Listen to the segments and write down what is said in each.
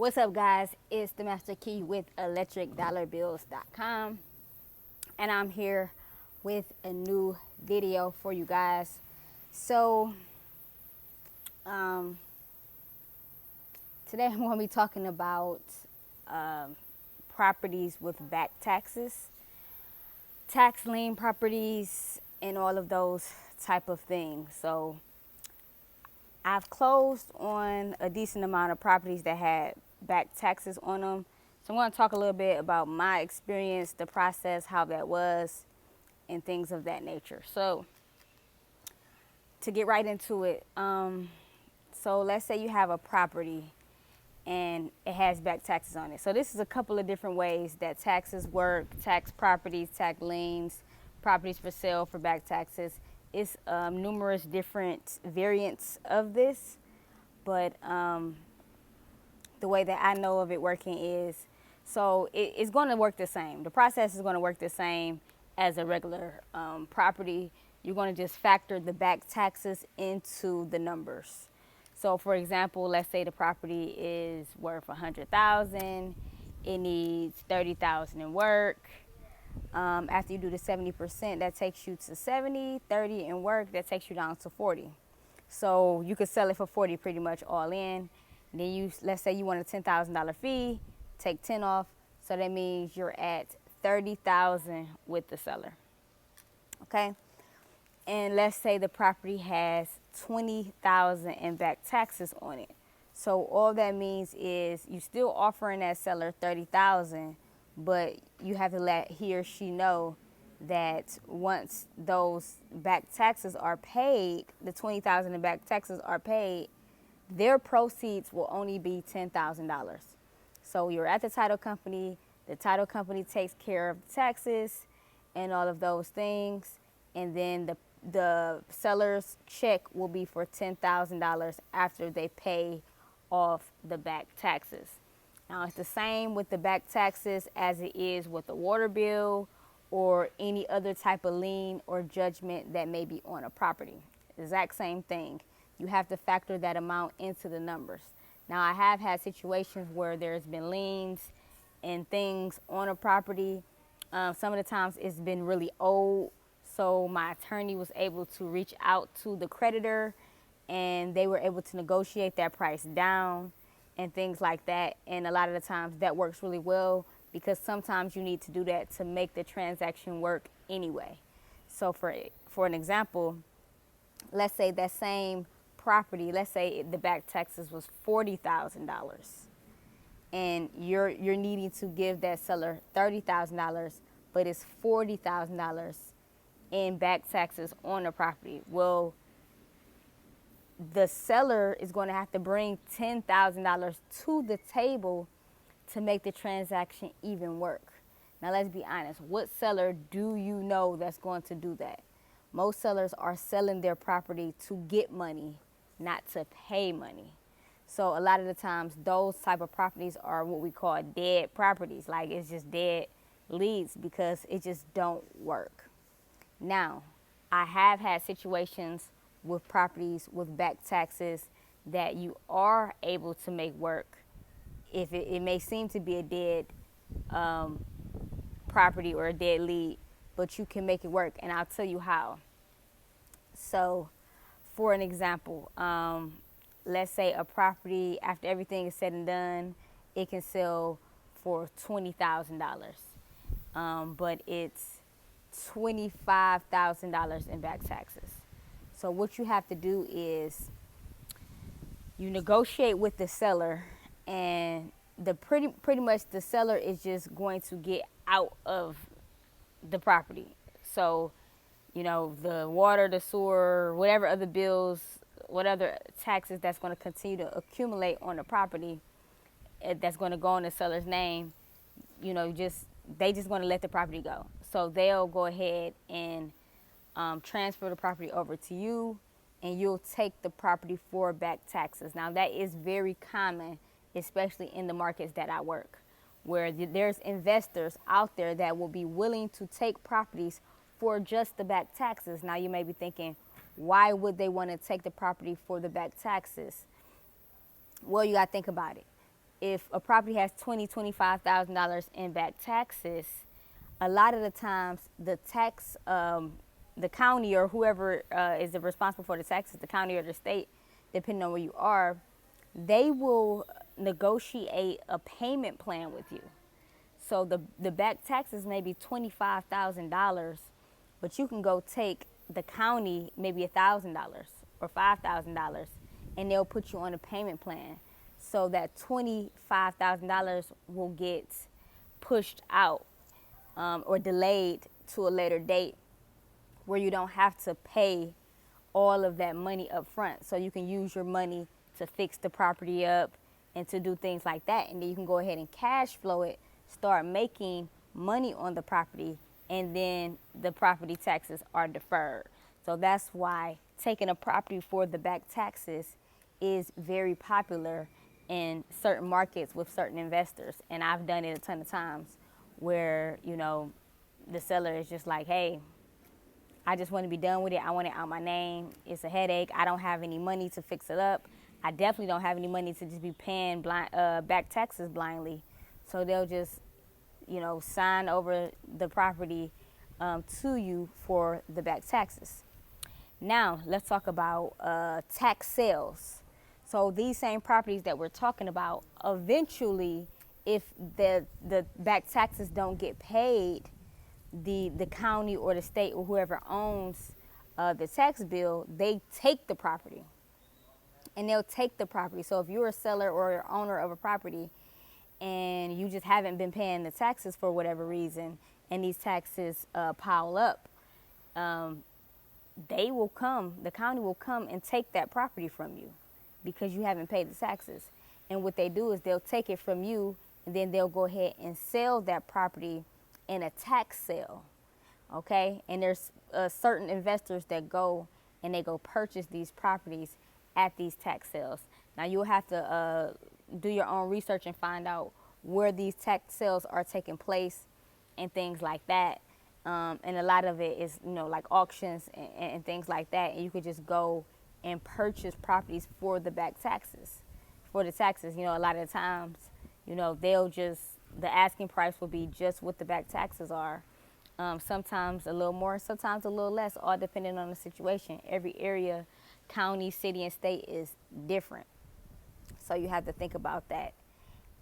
What's up, guys? It's the Master Key with electricdollarbills.com, and I'm here with a new video for you guys. So today I'm going to be talking about properties with back taxes, tax lien properties, and all of those type of things. So I've closed on a decent amount of properties that had back taxes on them. So I'm going to talk a little bit about my experience, the process, how that was, and things of that nature. So to get right into it, so let's say you have a property and it has back taxes on it. So this is a couple of different ways that taxes work: tax properties, tax liens, properties for sale for back taxes. It's numerous different variants of this, but the way that I know of it working is, so it's going to work the same. The process is going to work the same as a regular property. You're going to just factor the back taxes into the numbers. So for example, let's say the property is worth $100,000. It needs $30,000 in work. After you do the 70%, that takes you to 70, 30 in work, that takes you down to 40. So you could sell it for 40 pretty much all in. Then let's say you want a $10,000 fee, take 10 off. So that means you're at 30,000 with the seller. Okay. And let's say the property has 20,000 in back taxes on it. So all that means is you still offering that seller 30,000, but you have to let he or she know that once those back taxes are paid, the 20,000 in back taxes are paid, their proceeds will only be $10,000. So you're at the title company takes care of the taxes and all of those things, and then the seller's check will be for $10,000 after they pay off the back taxes. Now it's the same with the back taxes as it is with the water bill or any other type of lien or judgment that may be on a property. Exact same thing. You have to factor that amount into the numbers. Now I have had situations where there's been liens and things on a property. Some of the times it's been really old. So my attorney was able to reach out to the creditor and they were able to negotiate that price down and things like that. And a lot of the times that works really well because sometimes you need to do that to make the transaction work anyway. So for an example, let's say that same property, let's say the back taxes was $40,000 and you're needing to give that seller $30,000, but it's $40,000 in back taxes on the property. Well, the seller is going to have to bring $10,000 to the table to make the transaction even work. Now let's be honest, what seller do you know that's going to do that? Most sellers are selling their property to get money, not to pay money. So a lot of the times those type of properties are what we call dead properties. Like it's just dead leads because it just don't work. Now, I have had situations with properties with back taxes that you are able to make work. If it may seem to be a dead property or a dead lead, but you can make it work, and I'll tell you how. So, for an example, let's say a property, after everything is said and done, it can sell for $20,000, but it's $25,000 in back taxes. So what you have to do is you negotiate with the seller, and pretty much the seller is just going to get out of the property. So, you know, the water, the sewer, whatever other bills, what other taxes that's going to continue to accumulate on the property that's going to go in the seller's name, you know, they just going to let the property go. So they'll go ahead and transfer the property over to you, and you'll take the property for back taxes. Now that is very common, especially in the markets that I work, where there's investors out there that will be willing to take properties for just the back taxes. Now you may be thinking, why would they want to take the property for the back taxes? Well, you got to think about it. if a property has $25,000 in back taxes, a lot of the times the tax, the county or whoever is responsible for the taxes, the county or the state, depending on where you are, they will negotiate a payment plan with you. So the back taxes may be $25,000, but you can go take the county maybe $1,000 or $5,000, and they'll put you on a payment plan. So that $25,000 will get pushed out or delayed to a later date, where you don't have to pay all of that money up front. So you can use your money to fix the property up and to do things like that. And then you can go ahead and cash flow it, start making money on the property, and then the property taxes are deferred. So that's why taking a property for the back taxes is very popular in certain markets with certain investors. And I've done it a ton of times where, you know, the seller is just like, hey, I just want to be done with it. I want it out my name. It's a headache. I don't have any money to fix it up. I definitely don't have any money to just be paying back taxes blindly. So they'll just, you know, sign over the property to you for the back taxes. Now, let's talk about tax sales. So these same properties that we're talking about, eventually, if the back taxes don't get paid, the county or the state or whoever owns the tax bill, they take the property. And they'll take the property. So if you're a seller or owner of a property and you just haven't been paying the taxes for whatever reason, and these taxes pile up, they will come, the county will come and take that property from you because you haven't paid the taxes. And what they do is they'll take it from you, and then they'll go ahead and sell that property in a tax sale, okay? And there's certain investors that go and they go purchase these properties at these tax sales. Now you'll have to do your own research and find out where these tax sales are taking place and things like that. And a lot of it is, you know, like auctions and things like that. And you could just go and purchase properties for the back taxes, for the taxes. You know, a lot of the times, you know, they'll just, the asking price will be just what the back taxes are. Sometimes a little more, sometimes a little less, all depending on the situation. Every area, county, city, and state is different. So you have to think about that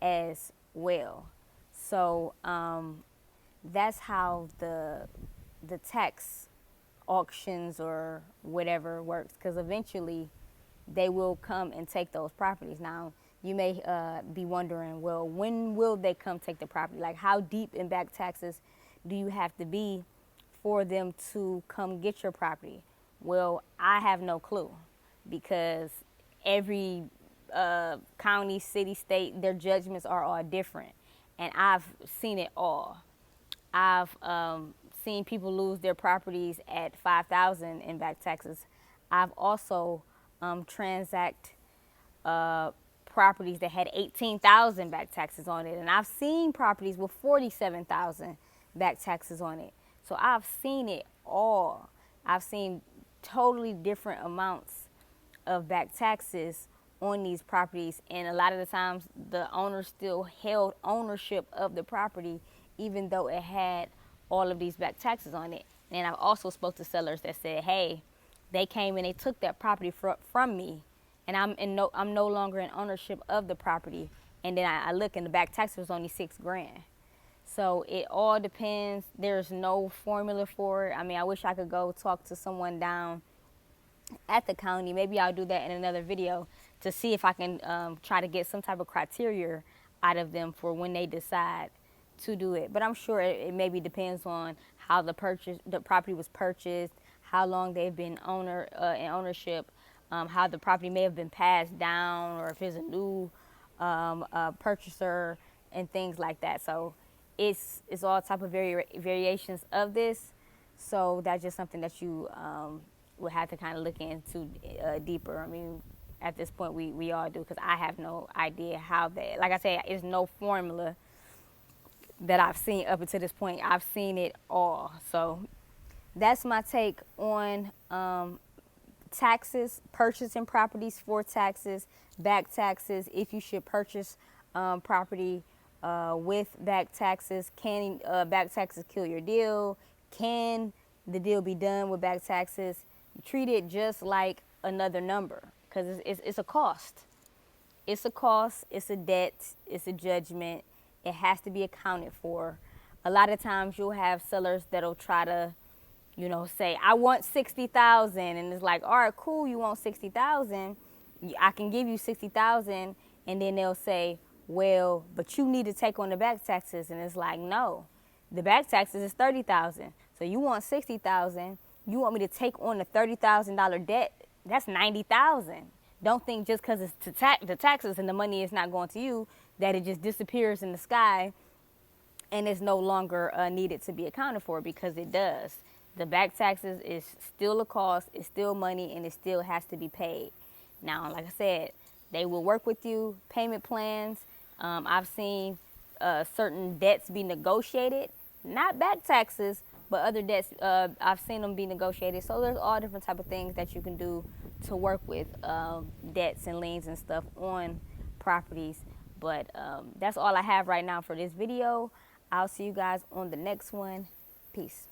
as well. So that's how the tax auctions or whatever works, because eventually they will come and take those properties. Now, you may be wondering, well, when will they come take the property? Like, how deep in back taxes do you have to be for them to come get your property? Well, I have no clue, because every county, city, state, their judgments are all different. And I've seen it all. I've seen people lose their properties at $5,000 in back taxes. I've also transact properties that had $18,000 back taxes on it, and I've seen properties with $47,000 back taxes on it. So I've seen it all. I've seen totally different amounts of back taxes on these properties, and a lot of the times the owner still held ownership of the property even though it had all of these back taxes on it. And I've also spoke to sellers that said, hey, they came and they took that property from me, and I'm no longer in ownership of the property. And then I look, and the back tax was only $6,000. So it all depends. There's no formula for it. I mean, I wish I could go talk to someone down at the county. Maybe I'll do that in another video to see if I can try to get some type of criteria out of them for when they decide to do it. But I'm sure it maybe depends on how the property was purchased, how long they've been in ownership, how the property may have been passed down, or if it's a new purchaser and things like that. So it's all type of variations of this. So that's just something that you would have to kind of look into deeper. I mean, at this point we all do, because I have no idea how that, like I said, there's no formula that I've seen up until this point. I've seen it all. So that's my take on taxes, purchasing properties for taxes, back taxes, if you should purchase property with back taxes? Can back taxes kill your deal? Can the deal be done with back taxes? You treat it just like another number, because it's a cost. It's a cost, it's a debt, it's a judgment. It has to be accounted for. A lot of times you'll have sellers that'll try to, say, I want 60,000, and it's like, all right, cool, you want 60,000, I can give you 60,000, and then they'll say, well, but you need to take on the back taxes, and it's like, no, the back taxes is 30,000, so you want 60,000, you want me to take on the $30,000 debt, that's 90,000. Don't think just because it's the taxes and the money is not going to you that it just disappears in the sky and it's no longer needed to be accounted for, because it does. The back taxes is still a cost, it's still money, and it still has to be paid. Now, like I said, they will work with you, payment plans. I've seen certain debts be negotiated, not back taxes, but other debts. I've seen them be negotiated. So there's all different type of things that you can do to work with debts and liens and stuff on properties. But that's all I have right now for this video. I'll see you guys on the next one. Peace.